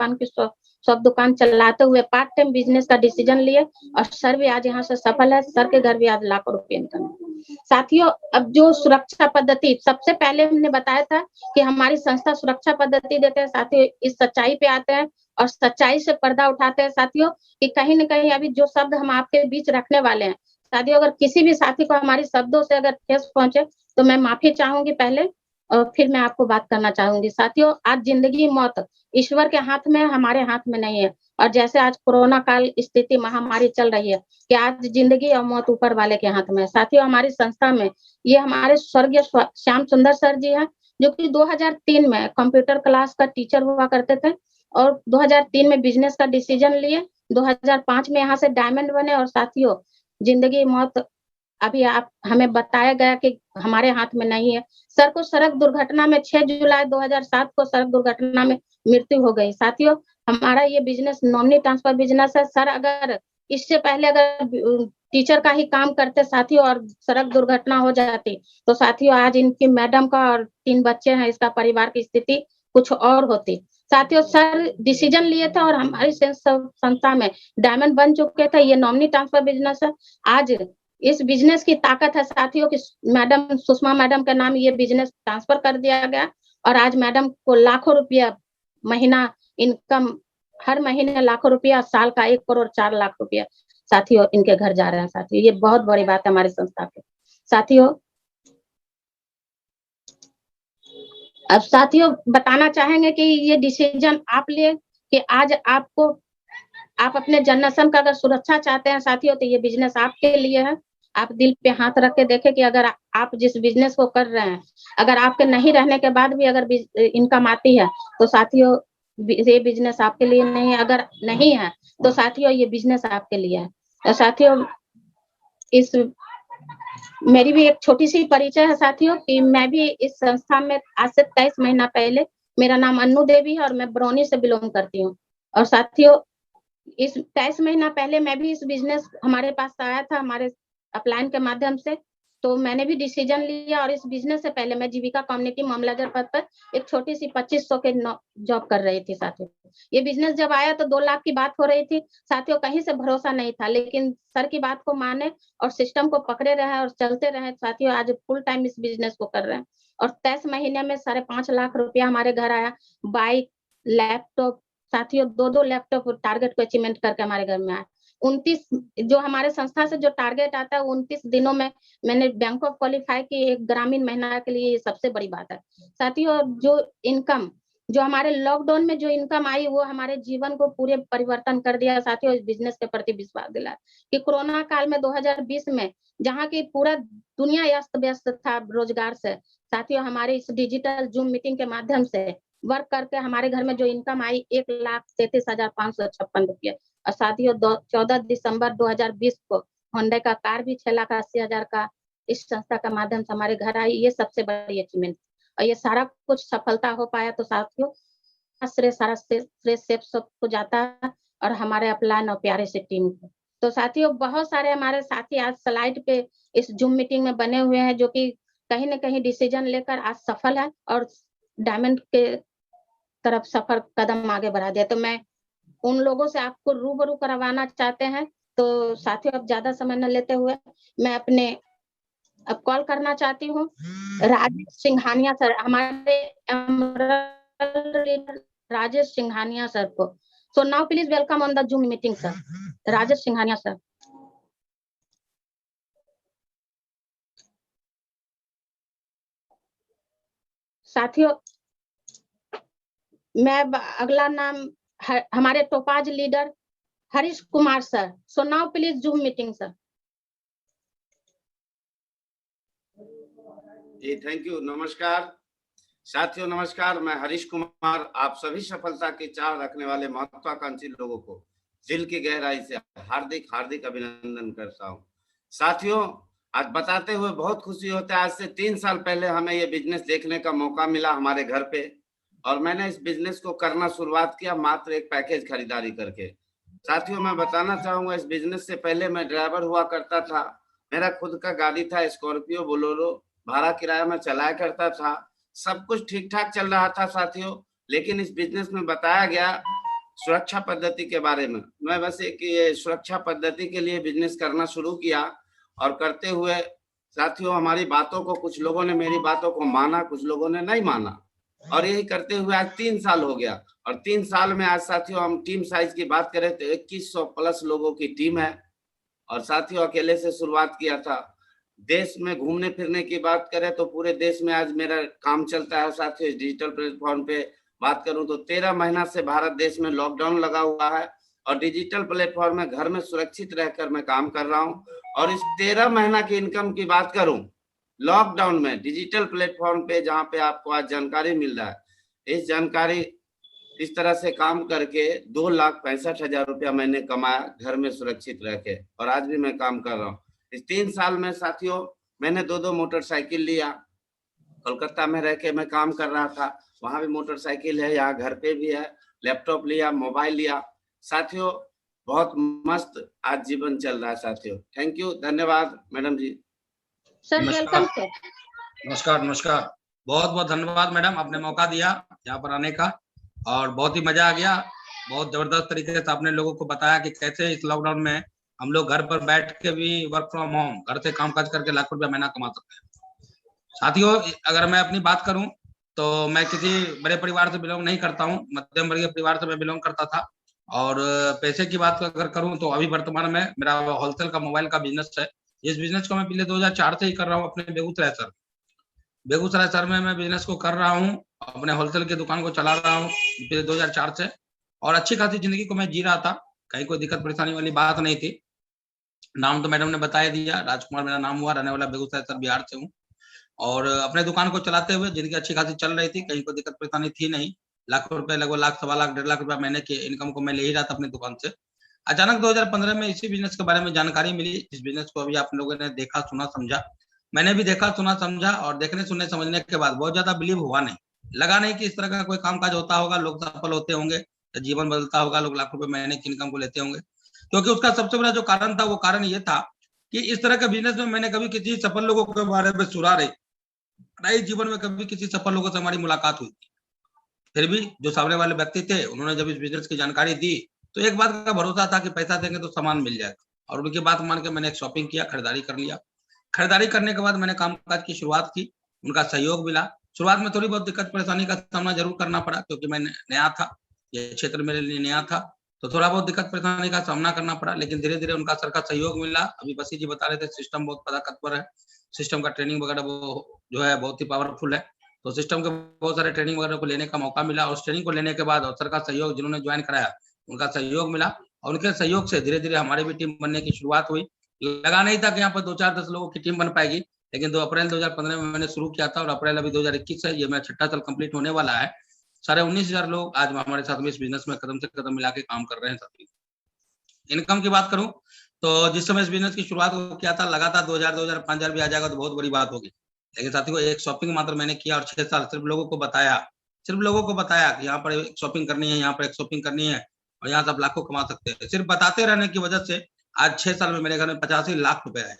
पान की शॉप दुकान चलाते हुए पार्ट टाइम बिजनेस का डिसीजन लिए और सर भी आज यहाँ से सफल है। सर के घर भी आज लाखों रुपए इनकम है। साथियों, अब जो सुरक्षा पद्धति सबसे पहले हमने बताया था कि हमारी संस्था सुरक्षा पद्धति देते हैं। साथियों, इस सच्चाई पे आते हैं और सच्चाई से पर्दा उठाते हैं साथियों, कि कहीं न कहीं अभी जो शब्द हम आपके बीच रखने वाले हैं, साथियों अगर किसी भी साथी को हमारे शब्दों से अगर ठेस पहुंचे तो मैं माफी चाहूंगी पहले, और फिर मैं आपको बात करना चाहूंगी। साथियों, आज जिंदगी मौत ईश्वर के हाथ में है, हमारे हाथ में नहीं है। और जैसे आज कोरोना काल स्थिति महामारी चल रही है कि आज जिंदगी और मौत ऊपर वाले के हाथ में है। साथियों, हमारी संस्था में ये हमारे स्वर्गीय श्याम सुंदर सर जी हैं, जो कि 2003 में कंप्यूटर क्लास का टीचर हुआ करते थे और 2003 में बिजनेस का डिसीजन लिए, 2005 में यहाँ से डायमंड बने। और साथियों, जिंदगी मौत अभी आप हमें बताया गया कि हमारे हाथ में नहीं है। सर को सड़क दुर्घटना में 6 जुलाई 2007 को सड़क दुर्घटना में मृत्यु हो गई। साथियों, हमारा ये बिजनेस नॉमिनी ट्रांसफर बिजनेस है। सर अगर इससे पहले अगर टीचर का ही काम करते साथियों और सड़क दुर्घटना हो जाती तो साथियों आज इनकी मैडम का और 3 बच्चे हैं, इसका परिवार की स्थिति कुछ और होती। साथियों, सर डिसीजन लिए थे और हमारी संस्था में डायमंड बन चुके थे। ये नॉमिनी ट्रांसफर बिजनेस है। आज इस बिजनेस की ताकत है साथियों कि मैडम सुषमा मैडम के नाम ये बिजनेस ट्रांसफर कर दिया गया और आज मैडम को लाखों रुपया महीना इनकम, हर महीने लाखों रुपया, साल का 1 करोड़ 4 लाख रुपया साथियों इनके घर जा रहे हैं। साथियों, ये बहुत बड़ी बात है हमारी संस्था के। साथियों, अब साथियों बताना चाहेंगे कि ये डिसीजन आप लिए कि आज आपको, आप अपने जनरेशन का अगर सुरक्षा चाहते हैं साथियों तो ये बिजनेस आपके लिए है। आप दिल पे हाथ रख के देखें कि अगर आप जिस बिजनेस को कर रहे हैं, अगर आपके नहीं रहने के बाद भी अगर इनकम आती है तो साथियों ये बिजनेस आपके लिए नहीं है। अगर नहीं है तो साथियों ये बिजनेस आपके लिए है। तो साथियों, इस मेरी भी एक छोटी सी परिचय है साथियों कि मैं भी इस संस्था में आज से 23 महीना पहले, मेरा नाम अन्नू देवी है और मैं बरौनी से बिलोंग करती हूँ। और साथियों, इस 23 महीना पहले मैं भी इस बिजनेस हमारे पास आया था, हमारे अपलाइन के माध्यम से, तो मैंने भी डिसीजन लिया और इस बिजनेस से पहले मैं जीविका कम्युनिटी मामलाजर पद पर एक छोटी सी 2500 के जॉब कर रही थी। साथियों, ये बिजनेस जब आया तो 2 लाख की बात हो रही थी साथियों, कहीं से भरोसा नहीं था, लेकिन सर की बात को माने और सिस्टम को पकड़े रहे और चलते रहे साथियों, आज फुल टाइम इस बिजनेस को कर रहे हैं और 23 महीने में 5.5 लाख रुपया हमारे घर आया। बाइक, लैपटॉप, साथियों 2-2 लैपटॉप टारगेट को अचीवमेंट करके हमारे घर में आया। 29 जो हमारे संस्था से जो टारगेट आता है 29 दिनों में मैंने बैंक ऑफ क्वालिफाई की। एक ग्रामीण महिला के लिए ये सबसे बड़ी बात है साथियों। जो इनकम, जो हमारे लॉकडाउन में जो इनकम आई वो हमारे जीवन को पूरे परिवर्तन कर दिया साथियों। इस बिजनेस के प्रति विश्वास दिलाया कि कोरोना काल में 2020 में जहाँ की पूरा दुनिया अस्त व्यस्त था रोजगार से, साथियों हमारे इस डिजिटल जूम मीटिंग के माध्यम से वर्क करके हमारे घर में जो इनकम आई 1,33,556 रुपये। और साथियों 14 दिसंबर 2020 को होंडा का कार भी 6,80,000 का इस संस्था का माध्यम से हमारे घर आई। ये सबसे बड़ी अचीवमेंट और ये सारा कुछ सफलता हो पाया तो साथियों सारा श्रेय सबको जाता है और हमारे अपलाइन और प्यारे से टीम को। तो साथियों बहुत सारे हमारे साथी आज स्लाइड पे इस जूम मीटिंग में बने हुए हैं जो कि कहीं न कहीं डिसीजन लेकर आज सफल है और डायमंड के तरफ सफर कदम आगे बढ़ा दिया। तो मैं उन लोगों से आपको रूबरू करवाना चाहते हैं। तो साथियों अब ज्यादा समय न लेते हुए मैं अपने अब कॉल करना चाहती हूँ राजेश सिंघानिया सर, हमारे राजेश सिंघानिया सर को। So now please welcome on the zoom meeting sir, Rajesh Singhania sir. साथियों मैं अगला नाम हमारे topaz leader Harish Kumar sir. So now please zoom meeting sir. जी थैंक यू। नमस्कार साथियों, नमस्कार। मैं हरीश कुमार आप सभी सफलता की चाह रखने वाले महत्वाकांक्षी लोगों को दिल की गहराई से हार्दिक हार्दिक अभिनंदन करता हूं। साथियों आज बताते हुए बहुत खुशी होता है, आज से 3 साल पहले हमें ये बिजनेस देखने का मौका मिला हमारे घर पे और मैंने इस बिजनेस को करना शुरुआत किया मात्र एक पैकेज खरीदारी करके। साथियों मैं बताना चाहूंगा इस बिजनेस से पहले मैं ड्राइवर हुआ करता था। मेरा खुद का गाड़ी था स्कॉर्पियो बोलेरो, भाड़ा किराया में चलाया करता था। सब कुछ ठीक ठाक चल रहा था साथियों, लेकिन इस बिजनेस में बताया गया सुरक्षा पद्धति के बारे में। मैं बस एक ये सुरक्षा पद्धति के लिए बिजनेस करना शुरू किया और करते हुए साथियों हमारी बातों को, कुछ लोगों ने मेरी बातों को माना, कुछ लोगों ने नहीं माना, और यही करते हुए आज 3 साल हो गया। और 3 साल में आज साथियों हम टीम साइज की बात करें तो 2100 प्लस लोगों की टीम है। और साथियों अकेले से शुरुआत किया था। देश में घूमने फिरने की बात करें तो पूरे देश में आज मेरा काम चलता है साथियों। डिजिटल प्लेटफॉर्म पे बात करूं तो 13 महीना से भारत देश में लॉकडाउन लगा हुआ है और डिजिटल प्लेटफॉर्म में घर में सुरक्षित रहकर मैं काम कर रहा हूं। और इस 13 महीना की इनकम की बात करूं लॉकडाउन में डिजिटल प्लेटफॉर्म पे, जहां पे आपको आज जानकारी मिल रहा है, इस जानकारी इस तरह से काम करके 2,65,000 रुपया मैंने कमाया घर में सुरक्षित रह के, और आज भी मैं काम कर रहा हूँ। इस 3 साल में साथियों मैंने 2 मोटरसाइकिल लिया। कोलकाता में रह के मैं काम कर रहा था, वहां भी मोटरसाइकिल है, यहाँ घर पे भी है। लैपटॉप लिया, मोबाइल लिया। साथियों बहुत मस्त आज जीवन चल रहा है साथियों। थैंक यू, धन्यवाद madam ji. Sir welcome sir. नमस्कार नमस्कार, बहुत बहुत धन्यवाद मैडम, आपने मौका दिया यहाँ पर आने का और बहुत ही मजा आ गया। बहुत जबरदस्त तरीके से आपने लोगों को बताया कि कैसे इस लॉकडाउन में हम लोग घर पर बैठ के भी वर्क फ्रॉम होम, घर से काम काज करके लाखों रुपया महीना कमा सकते हैं। साथियों अगर मैं अपनी बात करूं तो मैं किसी बड़े परिवार से बिलोंग नहीं करता हूं, मध्यम वर्गीय परिवार से मैं बिलोंग करता था। और पैसे की बात अगर करूं तो अभी वर्तमान में मेरा होलसेल का मोबाइल का बिजनेस है। इस बिजनेस को मैं पिछले 2004 से ही कर रहा हूँ अपने बेगूसराय शहर। बेगूसराय शहर में मैं बिजनेस को कर रहा हूँ, अपने होलसेल की दुकान को चला रहा हूँ पिछले 2004 से, और अच्छी खासी जिंदगी को मैं जी रहा था। कहीं कोई दिक्कत परेशानी वाली बात नहीं थी। नाम तो मैडम ने बता दिया, राजकुमार मेरा नाम हुआ, रहने वाला बेगूसराय शहर बिहार से हूँ। और अपने दुकान को चलाते हुए जिंदगी अच्छी खासी चल रही थी, कहीं कोई दिक्कत परेशानी थी नहीं। लाखों रुपए, लगभग लाख, 1.25 लाख, 1.5 लाख रुपया महीने की इनकम को मैं ले ही रहा था अपनी दुकान से। अचानक 2015 में इसी बिजनेस के बारे में जानकारी मिली। इस बिजनेस को अभी आप लोगों ने देखा, सुना, समझा। मैंने भी देखा, सुना, समझा, और देखने, सुनने, समझने के बाद बहुत ज्यादा बिलीव हुआ नहीं, लगा नहीं कि इस तरह का कोई कामकाज होता होगा, लोग सफल होते होंगे, जीवन बदलता होगा, लोग लाखों रुपए महीने की इनकम को लेते होंगे। क्योंकि उसका सबसे बड़ा जो कारण था, वो कारण ये था कि इस तरह के बिजनेस में मैंने कभी किसी सफल लोगों के बारे में सुना नहीं, जीवन में कभी किसी सफल लोगों से हमारी मुलाकात हुई। फिर भी जो सामने वाले व्यक्ति थे, उन्होंने जब इस बिजनेस की जानकारी दी तो एक बात का भरोसा था कि पैसा देंगे तो सामान मिल जाएगा। और उनकी बात मान के मैंने एक शॉपिंग किया, खरीदारी कर लिया। खरीदारी करने के बाद मैंने कामकाज की शुरुआत की, उनका सहयोग मिला। शुरुआत में थोड़ी बहुत दिक्कत परेशानी का सामना जरूर करना पड़ा, क्योंकि मैं नया था, ये क्षेत्र मेरे लिए नया था, तो थोड़ा बहुत दिक्कत परेशानी का सामना करना पड़ा। लेकिन धीरे धीरे उनका सर का सहयोग मिला। अभी बसी जी बता रहे थे सिस्टम बहुत ताकतवर है, सिस्टम का ट्रेनिंग वगैरह वो जो है बहुत ही पावरफुल है। तो सिस्टम के बहुत सारे ट्रेनिंग वगैरह को लेने का मौका मिला, और उस ट्रेनिंग को लेने के बाद और सर का सहयोग, जिन्होंने ज्वाइन कराया उनका सहयोग मिला, और उनके सहयोग से धीरे धीरे हमारी भी टीम बनने की शुरुआत हुई। लगा नहीं था कि यहाँ पर 2-4-10 लोगों की टीम बन पाएगी, लेकिन 2 अप्रैल 2015 में मैंने शुरू किया था, और अप्रैल अभी 2021 है, ये मेरा 6ठा साल कंप्लीट होने वाला है। 19,500 लोग आज हमारे साथ में इस बिजनेस में कदम से कदम मिला के काम कर रहे हैं साथी। इनकम की बात करूं तो जिस समय इस बिजनेस की शुरुआत किया था, लगा था 2,000, 5,000 भी आ जाएगा तो बहुत बड़ी बात होगी। लेकिन साथियों एक शॉपिंग मात्र मैंने किया और 6 साल सिर्फ लोगों को बताया कि यहाँ पर एक शॉपिंग करनी है, यहाँ पर एक शॉपिंग करनी है, और यहाँ से आप लाखों कमा सकते हैं। सिर्फ बताते रहने की वजह से आज 6 साल में मेरे घर में 85 लाख रुपए आए।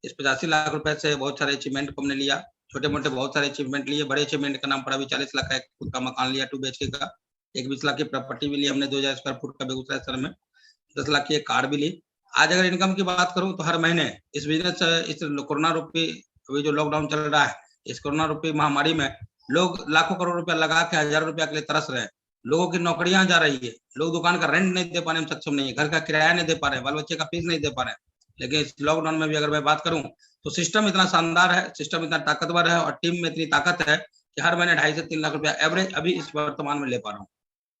इस 85 लाख रुपए से बहुत सारे अचीवमेंट को हमने लिया, छोटे मोटे बहुत सारे अचीवमेंट लिए। बड़े अचीवमेंट का नाम पर अभी 40 लाख का एक खुद का मकान लिया 2 BHK का, एक 20 लाख की प्रॉपर्टी भी ली हमने 2000 स्क्वायर फुट का बेगूसराय शहर में, 10 लाख की एक कार भी ली। आज अगर इनकम की बात करूं तो हर महीने इस बिजनेस, इस कोरोना रूपी अभी जो लॉकडाउन चल रहा है, इस कोरोना रूपी महामारी में लोग लाखों करोड़ रुपया लगा के हजारों रुपया के लिए तरस रहे हैं। लोगों की नौकरियां जा रही है, लोग दुकान का रेंट नहीं दे पाने में सक्षम नहीं है, घर का किराया नहीं दे पा रहे, बाल बच्चे का फीस नहीं दे पा रहे। लेकिन इस लॉकडाउन में भी अगर मैं बात करूं तो सिस्टम इतना शानदार है, सिस्टम इतना ताकतवर है, और टीम में इतनी ताकत है कि हर महीने 2.5 से 3 लाख रुपया एवरेज अभी इस वर्तमान में ले पा रहा हूँ।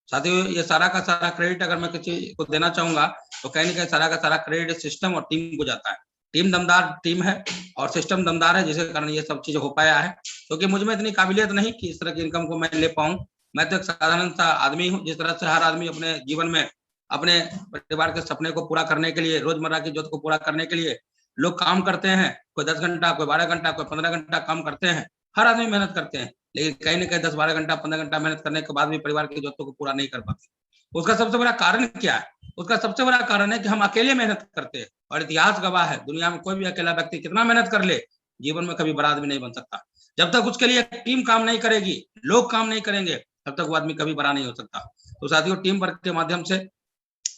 साथियों ये सारा का सारा क्रेडिट अगर मैं किसी को देना चाहूंगा तो कहीं ना कहीं सारा का सारा क्रेडिट सिस्टम और टीम को जाता है। टीम दमदार टीम है और सिस्टम दमदार है, जिसके कारण ये सब चीजें हो पाया है। क्योंकि मुझ में इतनी काबिलियत नहीं कि इस तरह की इनकम को मैं ले पाऊं। मैं तो एक साधारण सा आदमी हूं, जिस तरह से हर आदमी अपने जीवन में अपने परिवार के सपने को पूरा करने के लिए, रोजमर्रा की जरूरत को पूरा करने के लिए लोग काम करते हैं। कोई 10 घंटा, कोई 12 घंटा, कोई 15 घंटा काम करते हैं। हर आदमी मेहनत करते हैं, लेकिन कहीं ना कहीं 10-12 घंटा, 15 घंटा मेहनत करने के बाद भी परिवार की जरूरतों को पूरा नहीं कर पाते। उसका सबसे बड़ा कारण क्या है? उसका सबसे बड़ा कारण है कि हम अकेले मेहनत करते हैं, और इतिहास गवाह है, दुनिया में कोई भी अकेला व्यक्ति कितना मेहनत कर ले, जीवन में कभी बड़ा आदमी नहीं बन सकता। जब तक उसके लिए टीम काम नहीं करेगी, लोग काम नहीं करेंगे, तब तक वो आदमी कभी बड़ा नहीं हो सकता। तो साथियों टीम वर्क के माध्यम से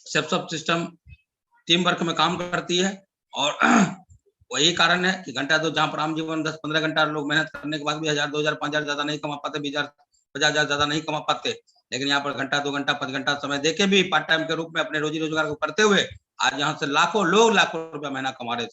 सब सिस्टम टीम वर्क में काम करती है, और वही कारण है कि घंटा दो, जहां पर आम जीवन 10-15 घंटा लोग मेहनत करने के बाद भी 1000, 2000, 5000 ज्यादा नहीं कमा पाते, 20,000, 50,000 ज्यादा नहीं कमा पाते, लेकिन यहाँ पर घंटा 2 घंटा 5 घंटा समय देके भी पार्ट टाइम के रूप में अपने रोजी रोजगार को करते हुए आज यहाँ से लाखों लोग लाखों रुपया महीना कमा रहे।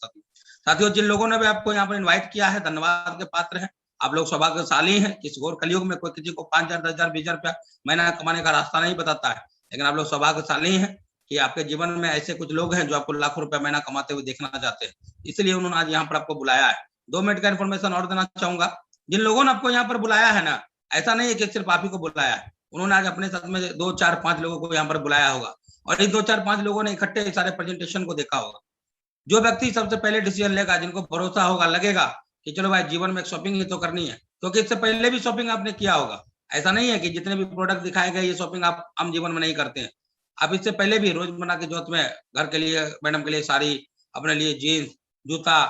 साथियों जिन लोगों ने भी आपको यहाँ पर इन्वाइट किया है, धन्यवाद के पात्र है। आप लोग सौभाग्यशाली हैं। इस घोर कलयुग में कोई किसी को 5,000, 10,000, 20,000 रुपया महीना कमाने का रास्ता नहीं बताता है, लेकिन आप लोग सौभाग्यशाली हैं कि आपके जीवन में ऐसे कुछ लोग हैं जो आपको लाखों रुपया महीना कमाते हुए देखना चाहते हैं, इसलिए उन्होंने आज यहाँ पर आपको बुलाया है। 2 मिनट का इन्फॉर्मेशन और देना चाहूंगा। जिन लोगों ने आपको यहाँ पर बुलाया है ना, ऐसा नहीं है कि सिर्फ आप ही को बुलाया है, उन्होंने आज अपने साथ में 2, 4, 5 लोगों को यहाँ पर बुलाया होगा, और इन 2, 4, 5 लोगों ने इकट्ठे सारे प्रेजेंटेशन को देखा होगा। जो व्यक्ति सबसे पहले डिसीजन लेगा, जिनको भरोसा होगा, लगेगा कि चलो भाई जीवन में एक शॉपिंग ही तो करनी है, क्योंकि इससे पहले भी शॉपिंग आपने किया होगा। ऐसा नहीं है कि जितने भी प्रोडक्ट दिखाए गए ये शॉपिंग आप आम जीवन में नहीं करते हैं। आप इससे पहले भी रोजमर्रा की जरूरत में घर के लिए, मैडम के लिए साड़ी, अपने लिए जीन्स, जूता,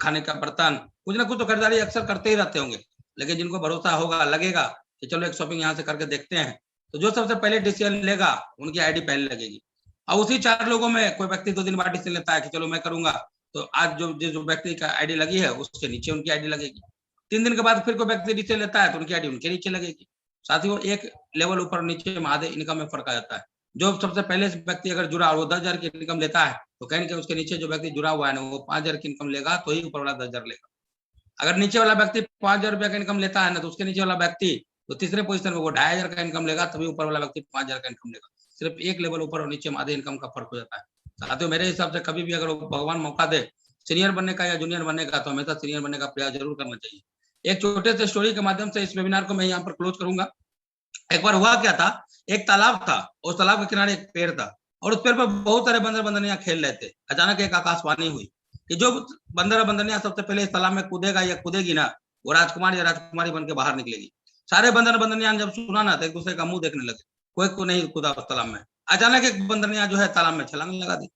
खाने का बर्तन, कुछ ना कुछ तो खरीदारी अक्सर करते ही रहते होंगे। लेकिन जिनको भरोसा होगा, लगेगा कि चलो एक शॉपिंग यहाँ से करके देखते हैं, तो जो सबसे पहले डिसीजन लेगा उनकी आईडी पहले लगेगी। और उसी 4 लोगों में कोई व्यक्ति 2 दिन बाद डिसीजन लेता है कि चलो मैं करूंगा, तो आज जो व्यक्ति का आईडी लगी है उसके नीचे उनकी आईडी लगेगी। 3 दिन के बाद फिर कोई व्यक्ति डिसीजन लेता है तो उनकी आईडी उनके नीचे लगेगी। साथियों एक लेवल ऊपर नीचे में आधे इनकम में फर्क आ जाता है। जो सबसे पहले व्यक्ति अगर जुड़ा और वो 10,000 की इनकम लेता है, तो कहीं कि उसके नीचे जो व्यक्ति जुड़ा हुआ है ना, वो 5,000 की इनकम लेगा तो ही ऊपर वाला 10,000 लेगा। अगर नीचे वाला व्यक्ति 5,000 रुपया का इनकम लेता है ना, तो उसके नीचे वाला व्यक्ति तो तीसरे पोजीशन में वो 2,500 का इनकम लेगा, तभी ऊपर वाला व्यक्ति 5,000 का इनकम लेगा। सिर्फ एक लेवल ऊपर और नीचे में आधे इनकम का फर्क हो जाता है। साथियों मेरे हिसाब से कभी भी अगर भगवान मौका दे सीनियर बनने का या जूनियर बनने का, तो हमेशा सीनियर बनने का प्रयास जरूर करना चाहिए। एक छोटे से स्टोरी के माध्यम से इस वेबिनार को मैं यहाँ पर क्लोज करूंगा। एक बार हुआ क्या था, एक तालाब था, उस तालाब के किनारे एक पेड़ था, और उस पेड़ पर बहुत सारे बंदर बंदरियां खेल रहे थे। अचानक एक आकाशवाणी हुई कि जो बंदर बंदरियां सबसे पहले इस तालाब में कूदेगा या कूदेगी ना, वो राजकुमार या राजकुमारी बन के बाहर निकलेगी। सारे बंदर बंदरियां जब सुना ना, तो एक दूसरे का मुंह देखने लगे, कोई को नहीं कूदा उस तालाब में। अचानक एक बंदरियां जो है तालाब में छलांग लगा दी,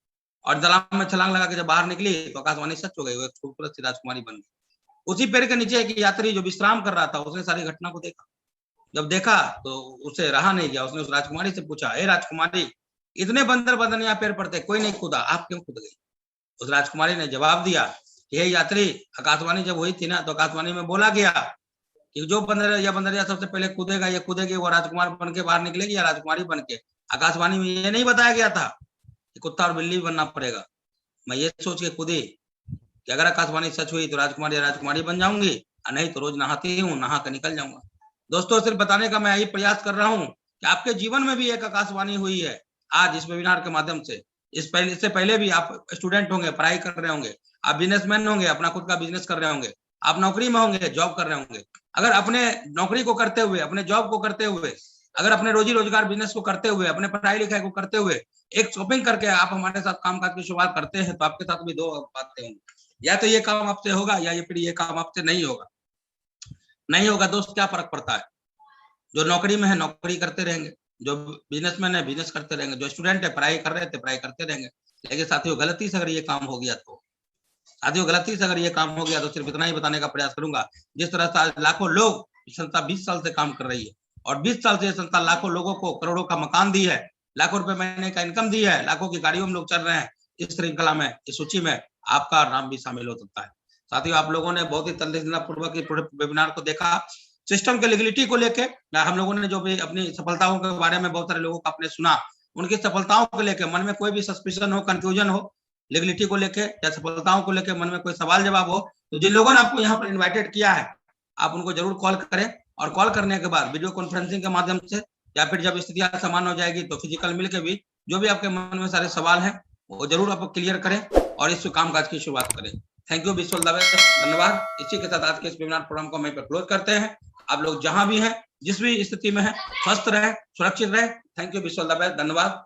और तालाब में छलांग लगा के जब बाहर निकली तो आकाशवाणी सच हो गई, वो एक खूबसूरत सी राजकुमारी बन गई। उसी पेड़ के नीचे एक यात्री जो विश्राम कर रहा था, उसने सारी घटना को देखा। जब देखा तो उसे रहा नहीं गया, उसने उस राजकुमारी से पूछा, हे राजकुमारी, इतने बंदर बंदरियां पेड़ पर थे, कोई नहीं कूदा, आप क्यों कूद गई? उस राजकुमारी ने जवाब दिया कि हे यात्री, आकाशवाणी जब हुई थी ना, तो आकाशवाणी में बोला गया कि जो बंदर या बंदरिया सबसे पहले कूदेगा या कूदेगी, वो राजकुमार बन के बाहर निकलेगी या राजकुमारी बन के। आकाशवाणी में ये नहीं बताया गया था कि कुत्ता और बिल्ली बनना पड़ेगा। मैं ये सोच के कूदी कि अगर आकाशवाणी सच हुई तो राजकुमार या राजकुमारी बन जाऊंगी, और नहीं तो रोज नहाती हूँ, नहा कर निकल जाऊंगा। दोस्तों सिर्फ बताने का मैं यही प्रयास कर रहा हूँ कि आपके जीवन में भी एक आकाशवाणी हुई है आज इस वेबिनार के माध्यम से। इससे पहले भी आप स्टूडेंट होंगे, पढ़ाई कर रहे होंगे, आप बिजनेसमैन होंगे, अपना खुद का बिजनेस कर रहे होंगे, आप नौकरी में होंगे, जॉब कर रहे होंगे। अगर अपने नौकरी को करते हुए, अपने जॉब को करते हुए, अगर अपने रोजी रोजगार बिजनेस को करते हुए, अपने पढ़ाई लिखाई को करते हुए एक शॉपिंग करके आप हमारे साथ कामकाज की शुरुआत करते हैं, तो आपके साथ भी 2 बातें होंगी, या तो ये काम आपसे होगा या फिर ये काम आपसे नहीं होगा। नहीं होगा दोस्त, क्या फर्क पड़ता है? जो नौकरी में है नौकरी करते रहेंगे, जो बिजनेसमैन है बिजनेस करते रहेंगे, जो स्टूडेंट है पढ़ाई कर रहे थे पढ़ाई करते रहेंगे। लेकिन साथियों गलती से अगर ये काम हो गया तो सिर्फ इतना ही बताने का प्रयास करूंगा, जिस तरह से लाखों लोग संस्था 20 साल से काम कर रही है, और 20 साल से संस्था लाखों लोगों को करोड़ों का मकान दी है, लाखों रुपए महीने का इनकम दी है, लाखों की गाड़ियों में लोग चल रहे हैं। इस श्रृंखला में, इस सूची में आपका नाम भी शामिल हो सकता है। साथियों आप लोगों ने बहुत ही तल्लीनतापूर्वक वेबिनार को देखा। सिस्टम के लीगलिटी को लेके हम लोगों ने जो भी अपनी सफलताओं के बारे में बहुत सारे लोगों को आपने सुना, उनकी सफलताओं को लेके मन में कोई भी सस्पिशन हो, कंफ्यूजन हो, लीगलिटी को लेके या सफलताओं को लेके मन में कोई सवाल जवाब हो, तो जिन लोगों ने आपको यहाँ पर इन्वाइटेड किया है आप उनको जरूर कॉल करें, और कॉल करने के बाद वीडियो कॉन्फ्रेंसिंग के माध्यम से या फिर जब स्थितियां समान हो जाएगी तो फिजिकल मिलकर भी जो भी आपके मन में सारे सवाल हैं वो जरूर आप क्लियर करें और इस कामकाज की शुरुआत करें। थैंक यू, विश्वल दवे, धन्यवाद। इसी के साथ आज के इस वेबिनार प्रोग्राम को मैं क्लोज करते हैं। आप लोग जहां भी हैं, जिस भी स्थिति में हैं, स्वस्थ रहे, सुरक्षित रहे। थैंक यू, विश्वल दवे, धन्यवाद।